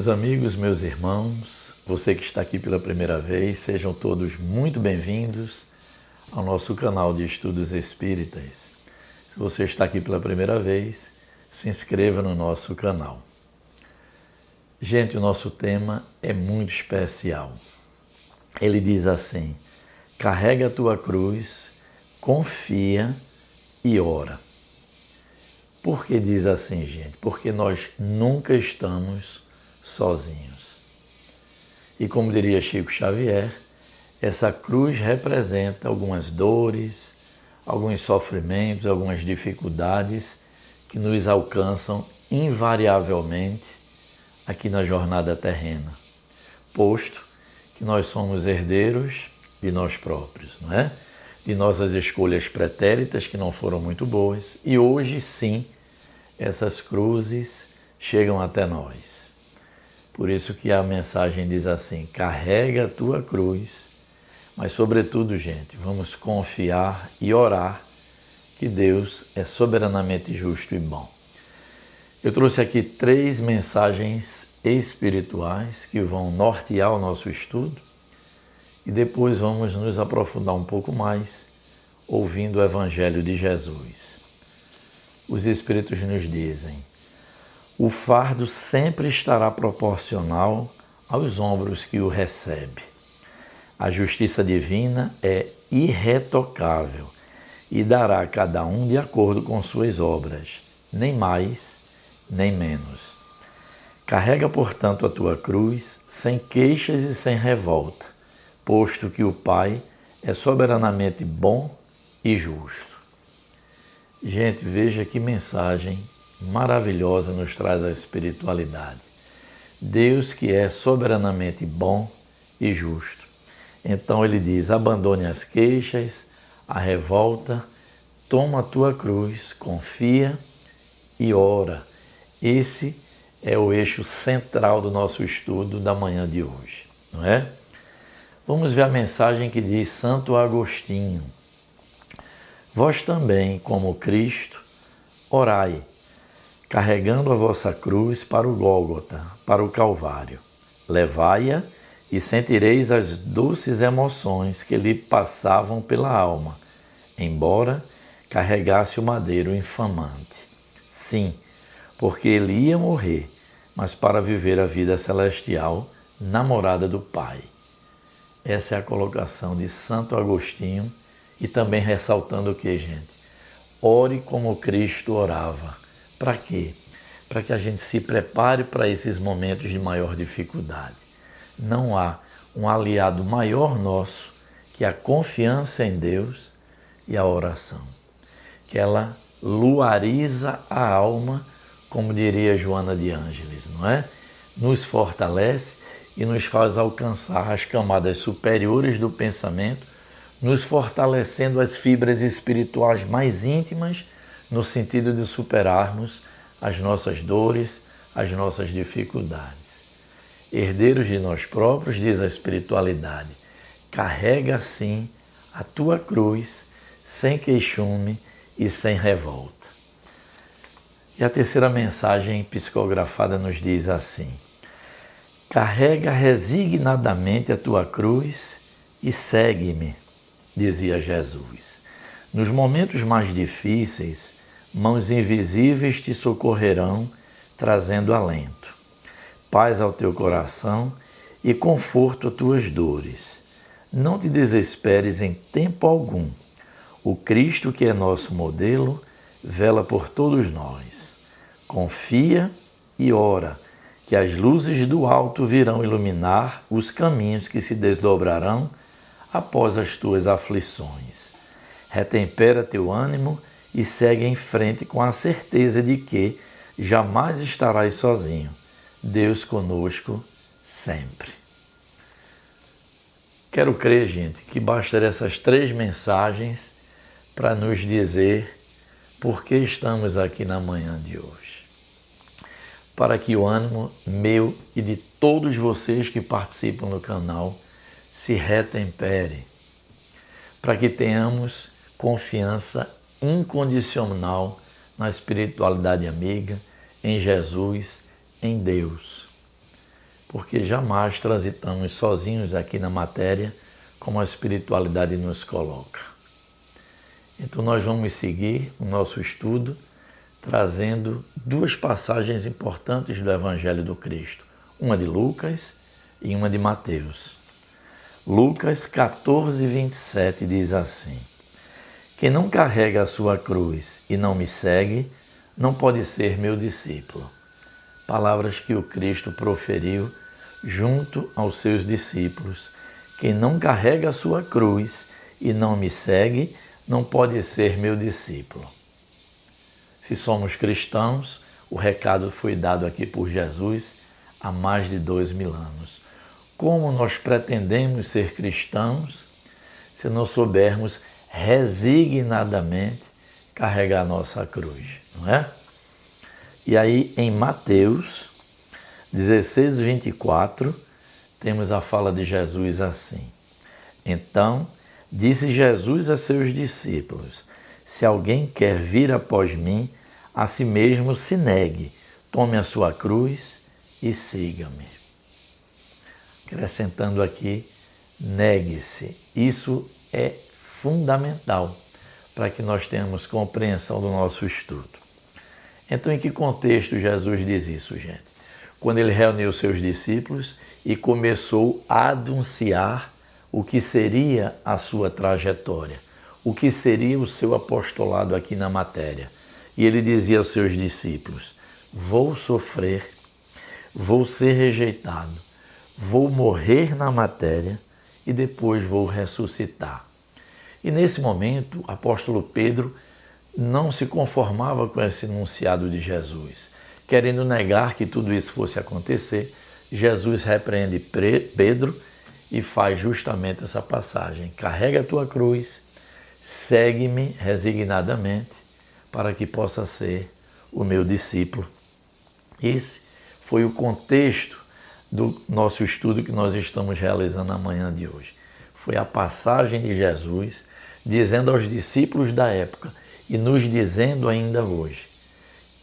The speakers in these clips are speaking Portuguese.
Meus amigos, meus irmãos, você que está aqui pela primeira vez, sejam todos muito bem-vindos ao nosso canal de Estudos Espíritas. Se você está aqui pela primeira vez, se inscreva no nosso canal. Gente, o nosso tema é muito especial. Ele diz assim: carrega a tua cruz, confia e ora. Por que diz assim, gente? Porque nós nunca estamos sozinhos. E como diria Chico Xavier, essa cruz representa algumas dores, alguns sofrimentos, algumas dificuldades que nos alcançam invariavelmente aqui na jornada terrena, posto que nós somos herdeiros de nós próprios, não é? De nossas escolhas pretéritas que não foram muito boas, e hoje sim essas cruzes chegam até nós. Por isso que a mensagem diz assim: carrega a tua cruz, mas sobretudo, gente, vamos confiar e orar que Deus é soberanamente justo e bom. Eu trouxe aqui 3 mensagens espirituais que vão nortear o nosso estudo e depois vamos nos aprofundar um pouco mais ouvindo o Evangelho de Jesus. Os Espíritos nos dizem: o fardo sempre estará proporcional aos ombros que o recebe. A justiça divina é irretocável e dará a cada um de acordo com suas obras, nem mais, nem menos. Carrega, portanto, a tua cruz sem queixas e sem revolta, posto que o Pai é soberanamente bom e justo. Gente, veja que mensagem maravilhosa nos traz a espiritualidade. Deus que é soberanamente bom e justo. Então ele diz: abandone as queixas, a revolta, toma a tua cruz, confia e ora. Esse é o eixo central do nosso estudo da manhã de hoje, não é? Vamos ver a mensagem que diz Santo Agostinho: vós também, como Cristo, orai, carregando a vossa cruz para o Gólgota, para o Calvário. Levai-a e sentireis as doces emoções que lhe passavam pela alma, embora carregasse o madeiro infamante. Sim, porque ele ia morrer, mas para viver a vida celestial na morada do Pai. Essa é a colocação de Santo Agostinho, e também ressaltando o que, gente? Ore como Cristo orava. Para quê? Para que a gente se prepare para esses momentos de maior dificuldade. Não há um aliado maior nosso que a confiança em Deus e a oração. Que ela luariza a alma, como diria Joana de Ângeles, não é? Nos fortalece e nos faz alcançar as camadas superiores do pensamento, nos fortalecendo as fibras espirituais mais íntimas, no sentido de superarmos as nossas dores, as nossas dificuldades. Herdeiros de nós próprios, diz a espiritualidade, carrega assim a tua cruz, sem queixume e sem revolta. E a terceira mensagem psicografada nos diz assim: carrega resignadamente a tua cruz e segue-me, dizia Jesus. Nos momentos mais difíceis, mãos invisíveis te socorrerão, trazendo alento, paz ao teu coração e conforto às tuas dores. Não te desesperes em tempo algum. O Cristo, que é nosso modelo, vela por todos nós. Confia e ora, que as luzes do alto virão iluminar os caminhos que se desdobrarão após as tuas aflições. Retempera teu ânimo e segue em frente com a certeza de que jamais estarás sozinho. Deus conosco sempre. Quero crer, gente, que basta essas 3 mensagens para nos dizer por que estamos aqui na manhã de hoje. Para que o ânimo meu e de todos vocês que participam do canal se retempere, para que tenhamos confiança incondicional na espiritualidade amiga, em Jesus, em Deus. porque jamais transitamos sozinhos aqui na matéria como a espiritualidade nos coloca. Então nós vamos seguir o nosso estudo trazendo duas passagens importantes do Evangelho do Cristo, uma de Lucas e uma de Mateus. Lucas 14, 27 diz assim: quem não carrega a sua cruz e não me segue, não pode ser meu discípulo. Palavras que o Cristo proferiu junto aos seus discípulos. Quem não carrega a sua cruz e não me segue, não pode ser meu discípulo. Se somos cristãos, o recado foi dado aqui por Jesus há mais de 2000 anos. Como nós pretendemos ser cristãos se não soubermos resignadamente carregar a nossa cruz, não é? E aí em Mateus 16, 24, temos a fala de Jesus assim: então disse Jesus a seus discípulos: se alguém quer vir após mim, a si mesmo se negue, tome a sua cruz e siga-me. Acrescentando aqui, negue-se. Isso é fundamental para que nós tenhamos compreensão do nosso estudo. Então, em que contexto Jesus diz isso, gente? Quando ele reuniu seus discípulos e começou a anunciar o que seria a sua trajetória, o que seria o seu apostolado aqui na matéria. E ele dizia aos seus discípulos: vou sofrer, vou ser rejeitado, vou morrer na matéria e depois vou ressuscitar. E nesse momento, o apóstolo Pedro não se conformava com esse enunciado de Jesus. Querendo negar que tudo isso fosse acontecer, Jesus repreende Pedro e faz justamente essa passagem: carrega a tua cruz, segue-me resignadamente, para que possa ser o meu discípulo. Esse foi o contexto do nosso estudo que nós estamos realizando na manhã de hoje. Foi a passagem de Jesus dizendo aos discípulos da época e nos dizendo ainda hoje: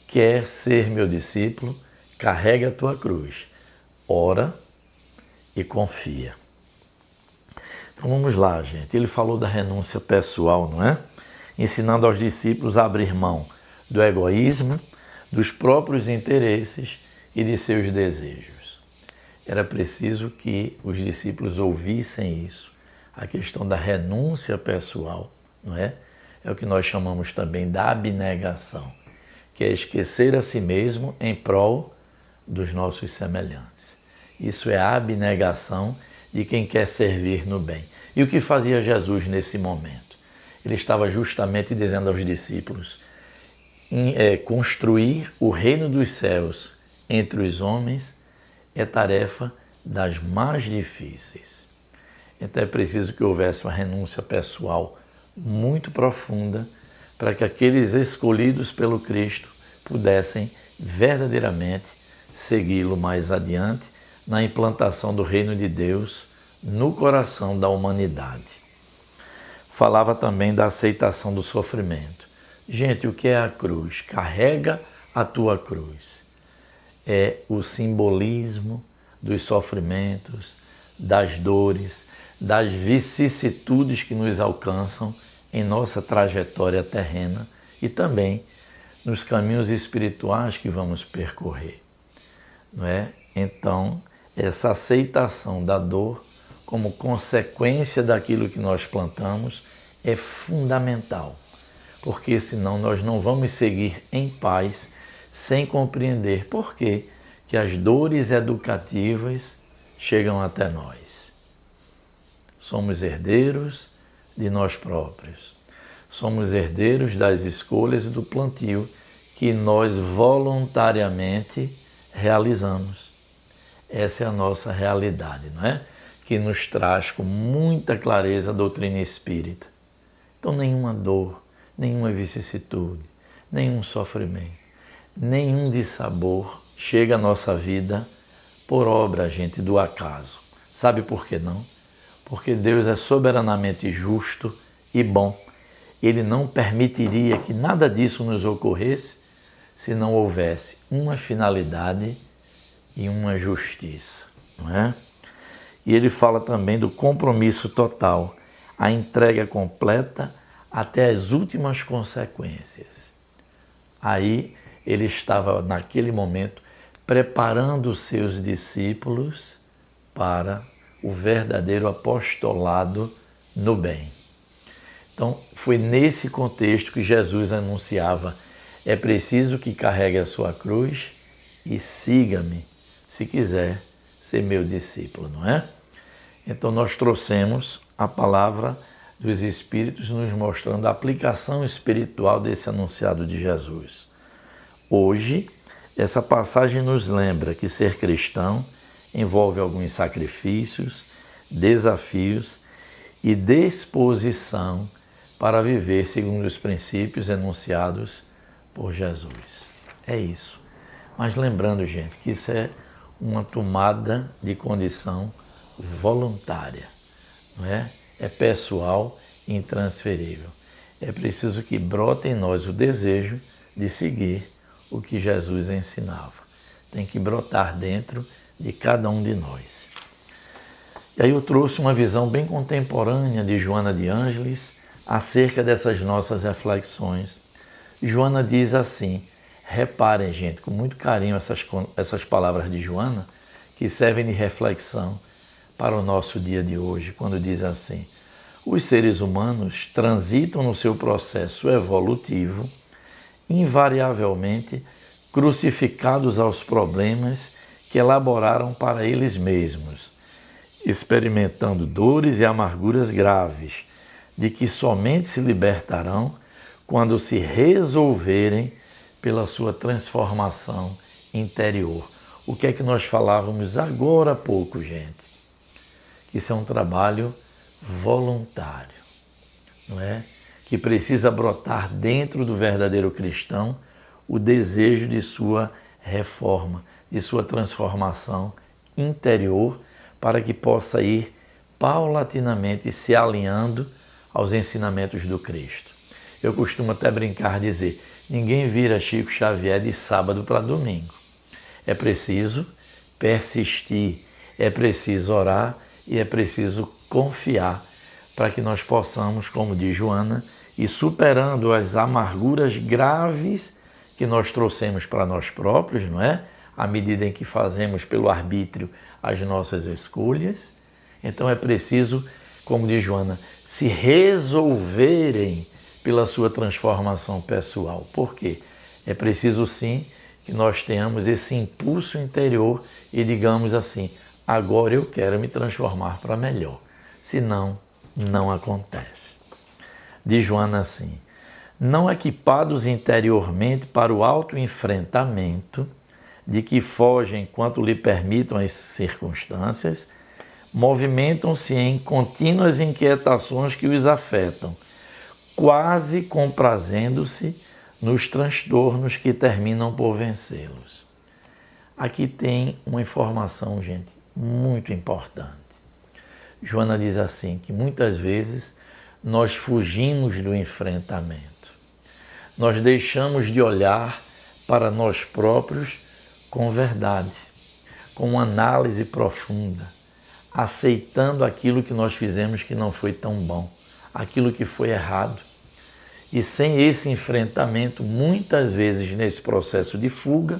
quer ser meu discípulo, carrega a tua cruz, ora e confia. Então vamos lá, gente. Ele falou da renúncia pessoal, não é? Ensinando aos discípulos a abrir mão do egoísmo, dos próprios interesses e de seus desejos. Era preciso que os discípulos ouvissem isso, a questão da renúncia pessoal, não é? É o que nós chamamos também da abnegação, que é esquecer a si mesmo em prol dos nossos semelhantes. Isso é a abnegação de quem quer servir no bem. E o que fazia Jesus nesse momento? Ele estava justamente dizendo aos discípulos: construir o reino dos céus entre os homens é tarefa das mais difíceis. Então é preciso que houvesse uma renúncia pessoal muito profunda para que aqueles escolhidos pelo Cristo pudessem verdadeiramente segui-lo mais adiante na implantação do reino de Deus no coração da humanidade. Falava também da aceitação do sofrimento. Gente, o que é a cruz? Carrega a tua cruz. É o simbolismo dos sofrimentos, das dores, das vicissitudes que nos alcançam em nossa trajetória terrena e também nos caminhos espirituais que vamos percorrer, não é? Então, essa aceitação da dor como consequência daquilo que nós plantamos é fundamental, porque senão nós não vamos seguir em paz sem compreender por que as dores educativas chegam até nós. Somos herdeiros de nós próprios. Somos herdeiros das escolhas e do plantio que nós voluntariamente realizamos. Essa é a nossa realidade, não é? Que nos traz com muita clareza a doutrina espírita. Então, nenhuma dor, nenhuma vicissitude, nenhum sofrimento, nenhum dissabor chega à nossa vida por obra, gente, do acaso. Sabe por que não? Porque Deus é soberanamente justo e bom. Ele não permitiria que nada disso nos ocorresse se não houvesse uma finalidade e uma justiça. não é? E ele fala também do compromisso total, a entrega completa até as últimas consequências. Aí ele estava, naquele momento, preparando os seus discípulos para o verdadeiro apostolado no bem. Então, foi nesse contexto que Jesus anunciava: é preciso que carregue a sua cruz e siga-me, se quiser ser meu discípulo, não é? Então, nós trouxemos a palavra dos Espíritos nos mostrando a aplicação espiritual desse anunciado de Jesus. Hoje, essa passagem nos lembra que ser cristão envolve alguns sacrifícios, desafios e disposição para viver segundo os princípios enunciados por Jesus. É isso. Mas lembrando, gente, que isso é uma tomada de condição voluntária, não é? É pessoal e intransferível. É preciso que brote em nós o desejo de seguir o que Jesus ensinava. Tem que brotar dentro de cada um de nós. E aí eu trouxe uma visão bem contemporânea de Joana de Ângeles acerca dessas nossas reflexões. Joana diz assim, reparem, gente, com muito carinho essas palavras de Joana, que servem de reflexão para o nosso dia de hoje, quando diz assim: os seres humanos transitam no seu processo evolutivo invariavelmente crucificados aos problemas que elaboraram para eles mesmos, experimentando dores e amarguras graves, de que somente se libertarão quando se resolverem pela sua transformação interior. O que é que nós falávamos agora há pouco, gente? Que isso é um trabalho voluntário, não é? Que precisa brotar dentro do verdadeiro cristão o desejo de sua reforma, de sua transformação interior, para que possa ir paulatinamente se alinhando aos ensinamentos do Cristo. Eu costumo até brincar, dizer, ninguém vira Chico Xavier de sábado para domingo. É preciso persistir, é preciso orar e é preciso confiar para que nós possamos, como diz Joana, ir superando as amarguras graves que nós trouxemos para nós próprios, não é? À medida em que fazemos pelo arbítrio as nossas escolhas. Então é preciso, como diz Joana, se resolverem pela sua transformação pessoal. Por quê? É preciso sim que nós tenhamos esse impulso interior e digamos assim, agora eu quero me transformar para melhor. Senão, não acontece. Diz Joana assim, não equipados interiormente para o autoenfrentamento, de que fogem enquanto lhe permitam as circunstâncias, movimentam-se em contínuas inquietações que os afetam, quase comprazendo-se nos transtornos que terminam por vencê-los. Aqui tem uma informação, gente, muito importante. Joana diz assim, que muitas vezes nós fugimos do enfrentamento. Nós deixamos de olhar para nós próprios com verdade, com uma análise profunda, aceitando aquilo que nós fizemos que não foi tão bom, aquilo que foi errado. E sem esse enfrentamento, muitas vezes nesse processo de fuga,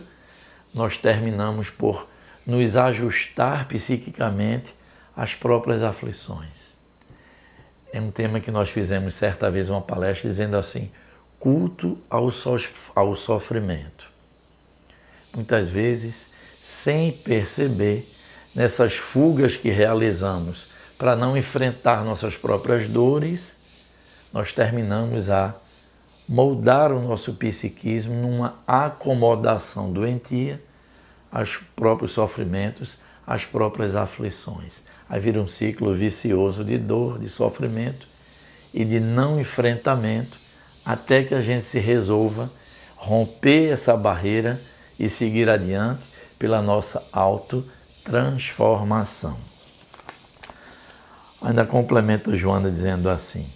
nós terminamos por nos ajustar psiquicamente às próprias aflições. É um tema que nós fizemos certa vez uma palestra dizendo assim, culto ao sofrimento. Muitas vezes, sem perceber, nessas fugas que realizamos para não enfrentar nossas próprias dores, nós terminamos a moldar o nosso psiquismo numa acomodação doentia aos próprios sofrimentos, às próprias aflições. Aí vira um ciclo vicioso de dor, de sofrimento e de não enfrentamento, até que a gente se resolva romper essa barreira e seguir adiante pela nossa autotransformação. Ainda complementa Joana dizendo assim,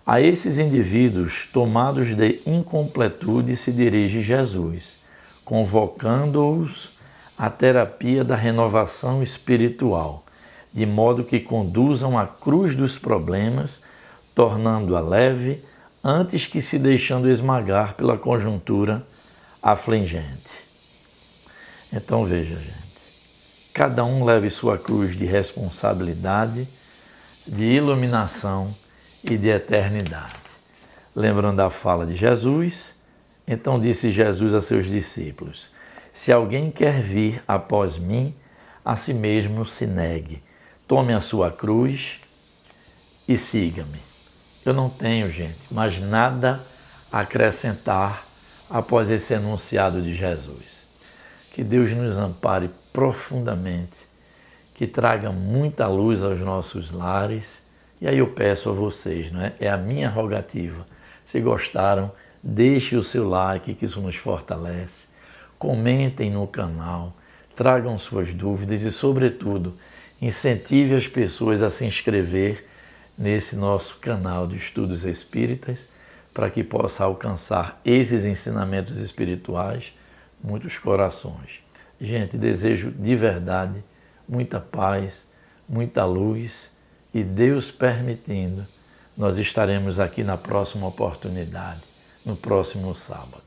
a esses indivíduos tomados de incompletude se dirige Jesus, convocando-os a terapia da renovação espiritual, de modo que conduzam à cruz dos problemas, tornando-a leve, antes que se deixando esmagar pela conjuntura afligente. Então veja, gente, cada um leve sua cruz de responsabilidade, de iluminação e de eternidade. Lembrando a fala de Jesus, então disse Jesus a seus discípulos: se alguém quer vir após mim, a si mesmo se negue, tome a sua cruz e siga-me. Eu não tenho, gente, mais nada a acrescentar após esse enunciado de Jesus. Que Deus nos ampare profundamente, que traga muita luz aos nossos lares. E aí eu peço a vocês, não é? É a minha rogativa. Se gostaram, deixe o seu like, que isso nos fortalece. Comentem no canal, tragam suas dúvidas e, sobretudo, incentive as pessoas a se inscrever nesse nosso canal de estudos espíritas, para que possa alcançar esses ensinamentos espirituais muitos corações. Gente, desejo de verdade muita paz, muita luz e, Deus permitindo, nós estaremos aqui na próxima oportunidade, no próximo sábado.